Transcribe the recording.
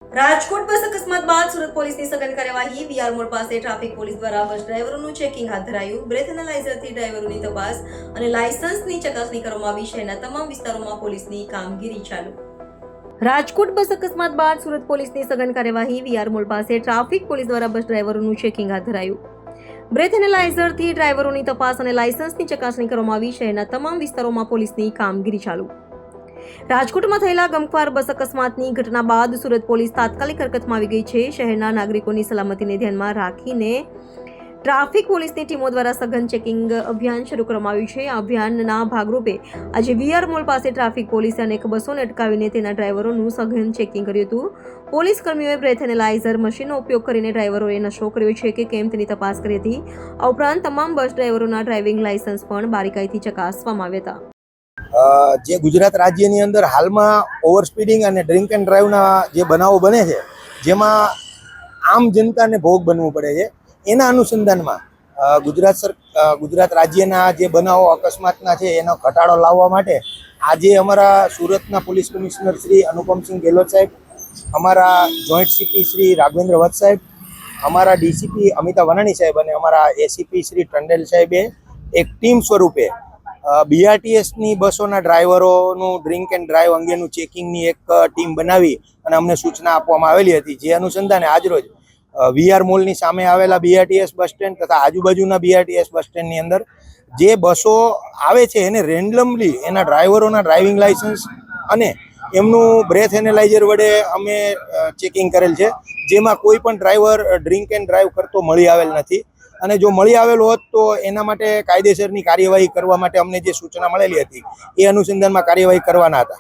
રાજકોટ બસ અકસ્માત બાદ સુરત પોલીસની સઘન કાર્યવાહી વીઆર મોડ પાસે ટ્રાફિક પોલીસ દ્વારા બસ ડ્રાઈવરોનું ચેકિંગ હાથ ધરાયું બ્રેથ એનાલાઇઝરથી ડ્રાઈવરોની તપાસ અને લાયસન્સની ચકાસણી કરવામાં આવી શહેરના તમામ વિસ્તારોમાં પોલીસની કામગીરી ચાલુ રાજકોટ બસ અકસ્માત બાદ સુરત પોલીસની સઘન કાર્યવાહી વીઆર મોડ પાસે ટ્રાફિક પોલીસ દ્વારા બસ ડ્રાઈવરોનું ચેકિંગ હાથ ધરાયું બ્રેથ એનાલાઇઝરથી ડ્રાઈવરોની તપાસ અને લાયસન્સની ચકાસણી કરવામાં આવી શહેરના તમામ વિસ્તારોમાં પોલીસની કામગીરી ચાલુ રાજકોટમાં થયેલા ગમખ્વાર બસ અકસ્માતની ઘટના બાદ સુરત પોલીસ તાત્કાલિક હરકતમાં આવી ગઈ છે. શહેરના નાગરિકોની સલામતીને ધ્યાનમાં રાખીને ટ્રાફિક પોલીસની ટીમો દ્વારા સઘન ચેકિંગ અભિયાન શરૂ કરવામાં આવ્યું છે. આ અભિયાનના ભાગરૂપે આજે વીઆર મોલ પાસે ટ્રાફિક પોલીસે અનેક બસોને અટકાવીને તેના ડ્રાઈવરોનું સઘન ચેકિંગ કર્યું હતું. પોલીસ કર્મીઓએ બ્રેથ એનાલાઇઝર મશીનનો ઉપયોગ કરીને ડ્રાઈવરોએ નશો કર્યો છે કે કેમ તેની તપાસ કરી હતી. આ ઉપરાંત તમામ બસ ડ્રાઈવરોના ડ્રાઇવિંગ લાયસન્સ પણ બારીકાઈથી ચકાસવામાં આવ્યા હતા. જે ગુજરાત રાજ્યની અંદર હાલમાં ઓવર સ્પીડિંગ અને ડ્રિંક એન્ડ ડ્રાઈવના જે બનાવો બને છે, જેમાં આમ જનતાને ભોગ બનવું પડે છે, એના અનુસંધાનમાં ગુજરાત રાજ્યના જે બનાવો અકસ્માતના છે એનો ઘટાડો લાવવા માટે આજે અમારા સુરતના પોલીસ કમિશનર શ્રી અનુપમસિંહ ગેહલોત સાહેબ, અમારા જોઈન્ટ સીપી શ્રી રાઘવેન્દ્ર વત્સ સાહેબ, અમારા ડીસીપી અમિતા વનાણી સાહેબ અને અમારા એસીપી શ્રી ટંડેલ સાહેબે એક ટીમ સ્વરૂપે બીઆરટીએસની બસોના ડ્રાઈવરોનું ડ્રિંક એન્ડ ડ્રાઈવ અંગેનું ચેકિંગની એક ટીમ બનાવી અને અમને સૂચના આપવામાં આવેલી હતી. જે અનુસંધાને આજરોજ વીઆર મોલની સામે આવેલા બીઆરટીએસ બસ સ્ટેન્ડ તથા આજુબાજુના બીઆરટીએસ બસ સ્ટેન્ડની અંદર જે બસો આવે છે એને રેન્ડમલી એના ડ્રાઈવરોના ડ્રાઇવિંગ લાયસન્સ અને એમનું બ્રેથ એનાલાઇઝર વડે અમે ચેકિંગ કરેલ છે, જેમાં કોઈ પણ ડ્રાઈવર ડ્રિંક એન્ડ ડ્રાઈવ કરતો મળી આવેલ નથી. અને જો મળી આવેલો હોત તો એના માટે કાયદેસરની કાર્યવાહી કરવા માટે અમને જે સૂચના મળેલી હતી એ અનુસંધાનમાં કાર્યવાહી કરવાના હતા.